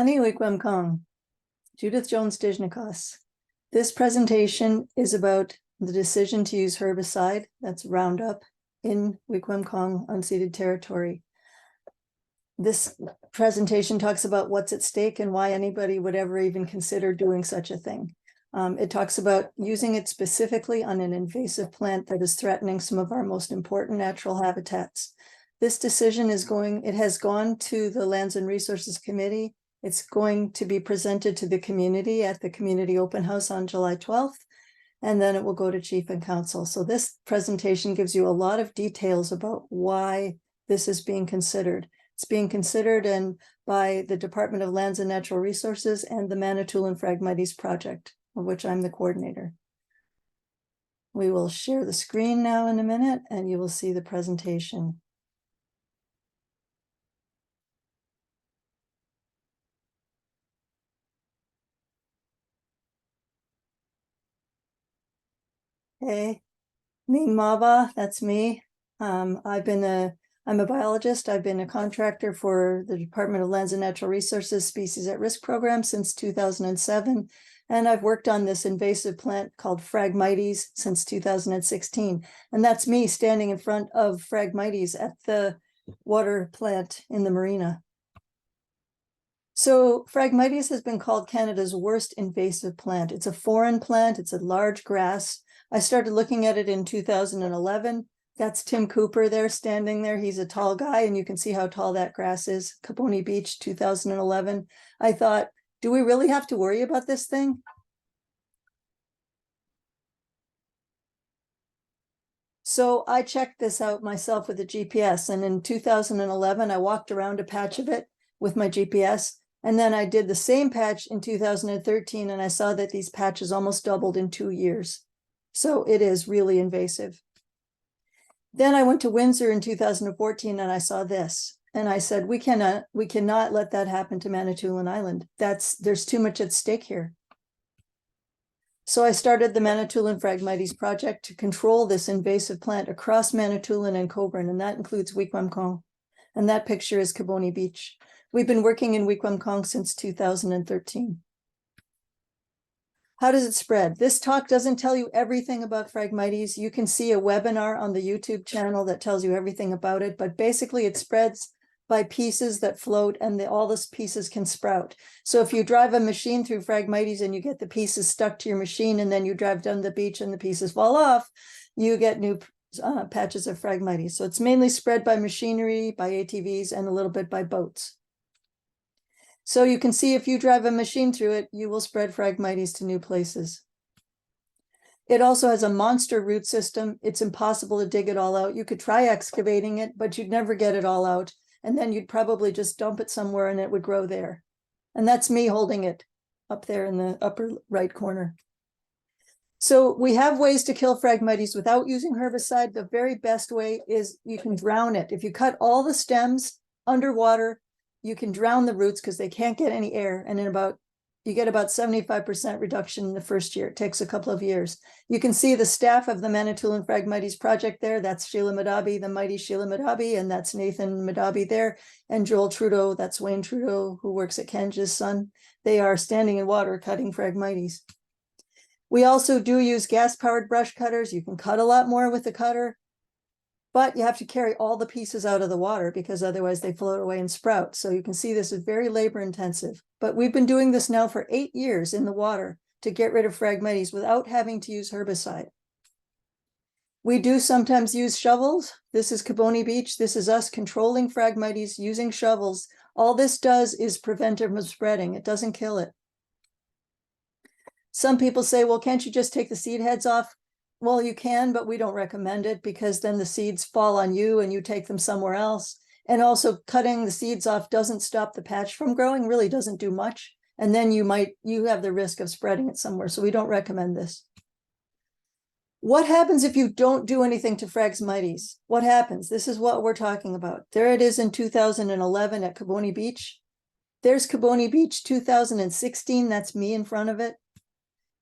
Wiikwemkoong, Judith Jones Dijnikos. This presentation is about the decision to use herbicide, that's Roundup, in Wiikwemkoong unceded territory. This presentation talks about what's at stake and why anybody would ever even consider doing such a thing. It talks about using it specifically on an invasive plant that is threatening some of our most important natural habitats. This decision has gone to the Lands and Resources Committee. It's going to be presented to the community at the community open house on July 12th, and then it will go to Chief and Council. So this presentation gives you a lot of details about why this is being considered. It's being considered by the Department of Lands and Natural Resources and the Manitoulin Phragmites project, of which I'm the coordinator. We will share the screen now in a minute, and you will see the presentation. Hey, Ning Mava, that's me. I'm a biologist. I've been a contractor for the Department of Lands and Natural Resources Species at Risk program since 2007. And I've worked on this invasive plant called Phragmites since 2016. And that's me standing in front of Phragmites at the water plant in the marina. So Phragmites has been called Canada's worst invasive plant. It's a foreign plant. It's a large grass. I started looking at it in 2011. That's Tim Cooper there, standing there. He's a tall guy, and you can see how tall that grass is. Caponi Beach, 2011. I thought, do we really have to worry about this thing? So I checked this out myself with a GPS, and in 2011, I walked around a patch of it with my GPS, and then I did the same patch in 2013, and I saw that these patches almost doubled in 2 years. So it is really invasive. Then I went to Windsor in 2014 and I saw this. And I said, we cannot let that happen to Manitoulin Island. There's too much at stake here. So I started the Manitoulin Phragmites project to control this invasive plant across Manitoulin and Cobourg, and that includes Wiikwemkoong. And that picture is Caponi Beach. We've been working in Wiikwemkoong since 2013. How does it spread? This talk doesn't tell you everything about Phragmites. You can see a webinar on the YouTube channel that tells you everything about it, but basically it spreads by pieces that float, and all these pieces can sprout. So if you drive a machine through Phragmites and you get the pieces stuck to your machine, and then you drive down the beach and the pieces fall off, you get new patches of Phragmites. So it's mainly spread by machinery, by ATVs, and a little bit by boats. So you can see if you drive a machine through it, you will spread Phragmites to new places. It also has a monster root system. It's impossible to dig it all out. You could try excavating it, but you'd never get it all out. And then you'd probably just dump it somewhere and it would grow there. And that's me holding it up there in the upper right corner. So we have ways to kill Phragmites without using herbicide. The very best way is you can drown it. If you cut all the stems underwater, you can drown the roots because they can't get any air. And you get about 75% reduction in the first year. It takes a couple of years. You can see the staff of the Manitoulin Phragmites project there. That's Sheila Madabi, the mighty Sheila Madabi, and that's Nathan Madabi there. And Joel Trudeau, that's Wayne Trudeau, who works at Kenja's son. They are standing in water cutting Phragmites. We also do use gas-powered brush cutters. You can cut a lot more with the cutter, but you have to carry all the pieces out of the water because otherwise they float away and sprout. So you can see this is very labor intensive, but we've been doing this now for 8 years in the water to get rid of Phragmites without having to use herbicide. We do sometimes use shovels. This is Caponi Beach. This is us controlling Phragmites using shovels. All this does is prevent it from spreading. It doesn't kill it. Some people say, well, can't you just take the seed heads off? Well, you can, but we don't recommend it because then the seeds fall on you and you take them somewhere else. And also cutting the seeds off doesn't stop the patch from growing, really doesn't do much. And then you have the risk of spreading it somewhere. So we don't recommend this. What happens if you don't do anything to Phragmites? What happens? This is what we're talking about. There it is in 2011 at Caponi Beach. There's Caponi Beach 2016. That's me in front of it.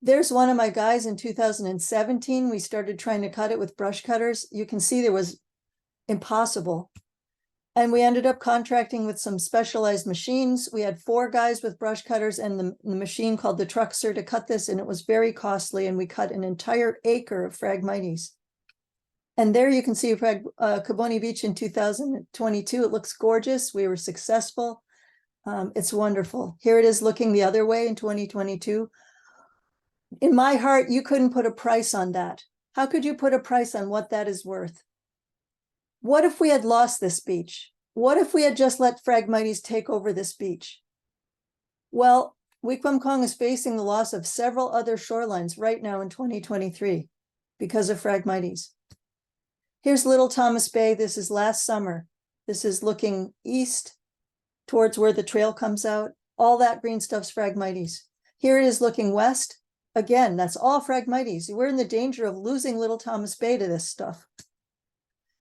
There's one of my guys in 2017. We started trying to cut it with brush cutters. You can see there was impossible. And we ended up contracting with some specialized machines. We had 4 guys with brush cutters and the machine called the Truxer to cut this, and it was very costly, and we cut an entire acre of Phragmites. And there you can see Kiboni Beach in 2022. It looks gorgeous. We were successful. It's wonderful. Here it is looking the other way in 2022. In my heart, you couldn't put a price on that. How could you put a price on what that is worth? What if we had lost this beach? What if we had just let Phragmites take over this beach? Well, Wiikwemkoong is facing the loss of several other shorelines right now in 2023 because of Phragmites. Here's Little Thomas Bay. This is last summer. This is looking east towards where the trail comes out. All that green stuff's Phragmites. Here it is looking west. Again, that's all Phragmites. We're in the danger of losing Little Thomas Bay to this stuff.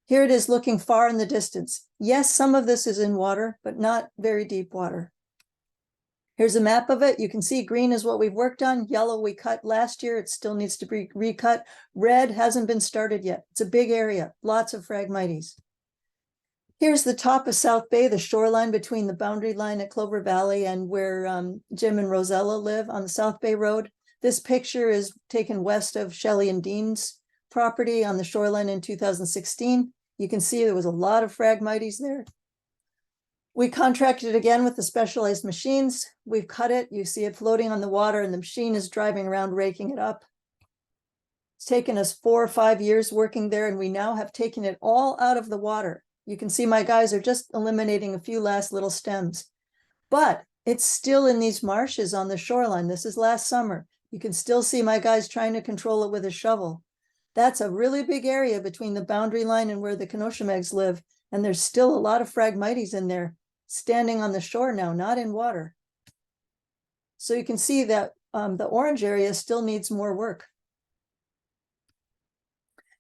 Here it is looking far in the distance. Yes, some of this is in water, but not very deep water. Here's a map of it. You can see green is what we've worked on. Yellow we cut last year. It still needs to be recut. Red hasn't been started yet. It's a big area, lots of Phragmites. Here's the top of South Bay, the shoreline between the boundary line at Clover Valley and where Jim and Rosella live on the South Bay Road. This picture is taken west of Shelley and Dean's property on the shoreline in 2016. You can see there was a lot of Phragmites there. We contracted again with the specialized machines. We've cut it. You see it floating on the water, and the machine is driving around raking it up. It's taken us 4 or 5 years working there, and we now have taken it all out of the water. You can see my guys are just eliminating a few last little stems, but it's still in these marshes on the shoreline. This is last summer. You can still see my guys trying to control it with a shovel. That's a really big area between the boundary line and where the Kenoshamegs live. And there's still a lot of Phragmites in there standing on the shore now, not in water. So you can see that the orange area still needs more work.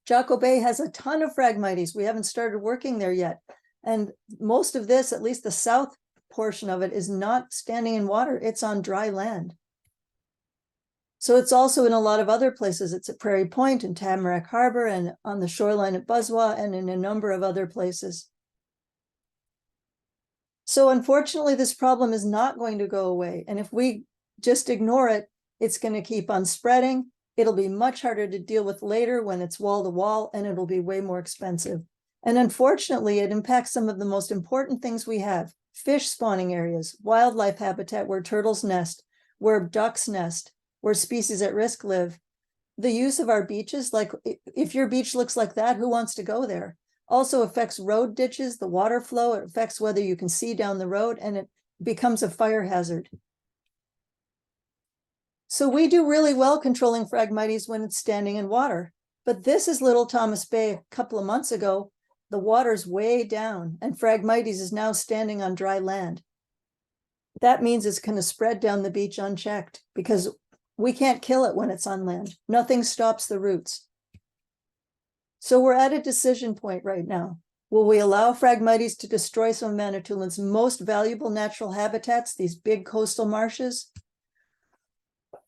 Jocko Bay has a ton of Phragmites. We haven't started working there yet. And most of this, at least the south portion of it, is not standing in water. It's on dry land. So it's also in a lot of other places. It's at Prairie Point and Tamarack Harbor and on the shoreline at Buzwa and in a number of other places. So unfortunately, this problem is not going to go away. And if we just ignore it, it's going to keep on spreading. It'll be much harder to deal with later when it's wall to wall, and it'll be way more expensive. And unfortunately, it impacts some of the most important things we have: fish spawning areas, wildlife habitat where turtles nest, where ducks nest, where species at risk live. The use of our beaches, like if your beach looks like that, who wants to go there? Also affects road ditches, the water flow. It affects whether you can see down the road, and it becomes a fire hazard. So we do really well controlling Phragmites when it's standing in water. But this is Little Thomas Bay a couple of months ago. The water's way down, and Phragmites is now standing on dry land. That means it's going to spread down the beach unchecked because we can't kill it when it's on land. Nothing stops the roots. So we're at a decision point right now. Will we allow Phragmites to destroy some of Manitoulin's most valuable natural habitats, these big coastal marshes?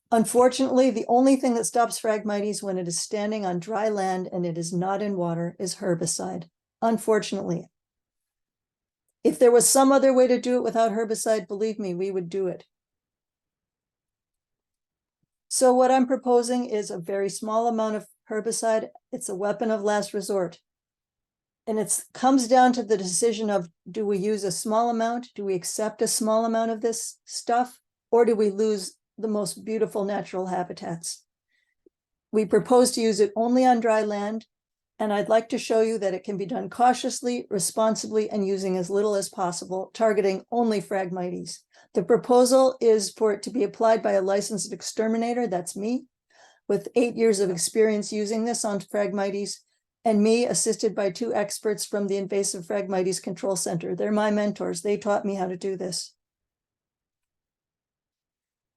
Unfortunately, the only thing that stops Phragmites when it is standing on dry land and it is not in water is herbicide. Unfortunately. If there was some other way to do it without herbicide, believe me, we would do it. So what I'm proposing is a very small amount of herbicide. It's a weapon of last resort. And it comes down to the decision of, do we use a small amount? Do we accept a small amount of this stuff? Or do we lose the most beautiful natural habitats? We propose to use it only on dry land. And I'd like to show you that it can be done cautiously, responsibly, and using as little as possible, targeting only Phragmites. The proposal is for it to be applied by a licensed exterminator, that's me, with 8 years of experience using this on Phragmites, and me assisted by 2 experts from the Invasive Phragmites Control Center. They're my mentors. They taught me how to do this.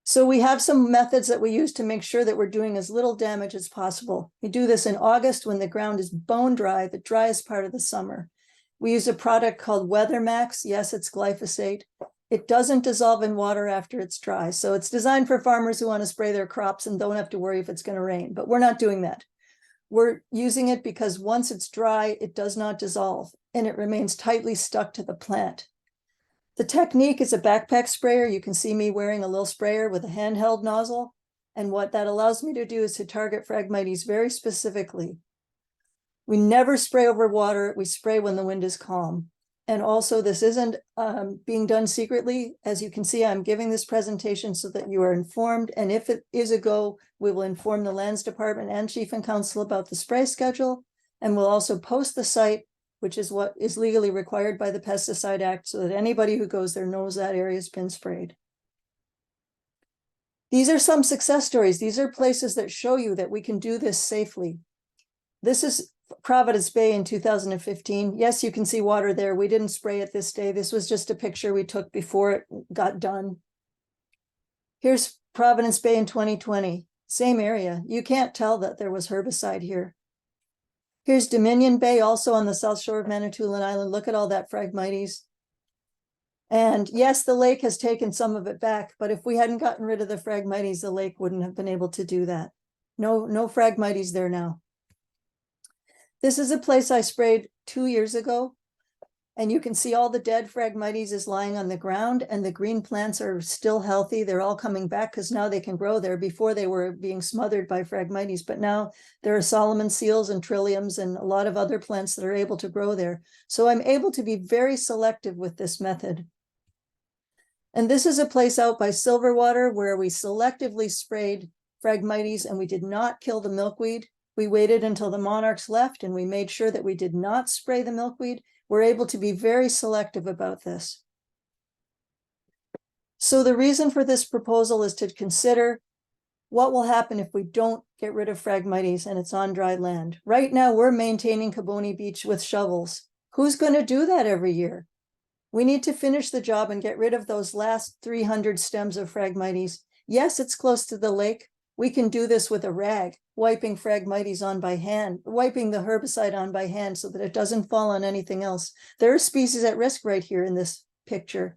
So we have some methods that we use to make sure that we're doing as little damage as possible. We do this in August when the ground is bone dry, the driest part of the summer. We use a product called Weather Max. Yes, it's glyphosate. It doesn't dissolve in water after it's dry. So it's designed for farmers who want to spray their crops and don't have to worry if it's going to rain, but we're not doing that. We're using it because once it's dry, it does not dissolve and it remains tightly stuck to the plant. The technique is a backpack sprayer. You can see me wearing a little sprayer with a handheld nozzle. And what that allows me to do is to target Phragmites very specifically. We never spray over water. We spray when the wind is calm. And also this isn't being done secretly. As you can see, I'm giving this presentation so that you are informed. And if it is a go, we will inform the Lands Department and Chief and Council about the spray schedule. And we'll also post the site, which is what is legally required by the Pesticide Act, so that anybody who goes there knows that area has been sprayed. These are some success stories. These are places that show you that we can do this safely. This is Providence Bay in 2015. Yes, you can see water there. We didn't spray it this day. This was just a picture we took before it got done. Here's Providence Bay in 2020. Same area. You can't tell that there was herbicide here. Here's Dominion Bay, also on the south shore of Manitoulin Island. Look at all that Phragmites. And yes, the lake has taken some of it back, but if we hadn't gotten rid of the Phragmites, the lake wouldn't have been able to do that. No Phragmites there now. This is a place I sprayed 2 years ago, and you can see all the dead Phragmites is lying on the ground, and the green plants are still healthy. They're all coming back because now they can grow there. Before they were being smothered by Phragmites, but now there are Solomon seals and trilliums and a lot of other plants that are able to grow there. So I'm able to be very selective with this method. And this is a place out by Silverwater where we selectively sprayed Phragmites and we did not kill the milkweed. We waited until the monarchs left and we made sure that we did not spray the milkweed. We're able to be very selective about this. So the reason for this proposal is to consider what will happen if we don't get rid of Phragmites and it's on dry land. Right now, we're maintaining Caboni Beach with shovels. Who's going to do that every year? We need to finish the job and get rid of those last 300 stems of Phragmites. Yes, it's close to the lake. We can do this with a rag, wiping Phragmites on by hand, wiping the herbicide on by hand so that it doesn't fall on anything else. There are species at risk right here in this picture.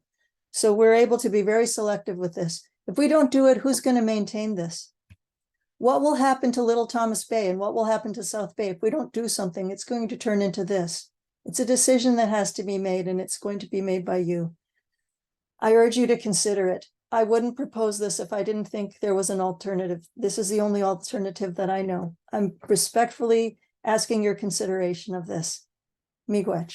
So we're able to be very selective with this. If we don't do it, who's going to maintain this? What will happen to Little Thomas Bay and what will happen to South Bay? If we don't do something, it's going to turn into this. It's a decision that has to be made, and it's going to be made by you. I urge you to consider it. I wouldn't propose this if I didn't think there was an alternative. This is the only alternative that I know. I'm respectfully asking your consideration of this. Miigwech.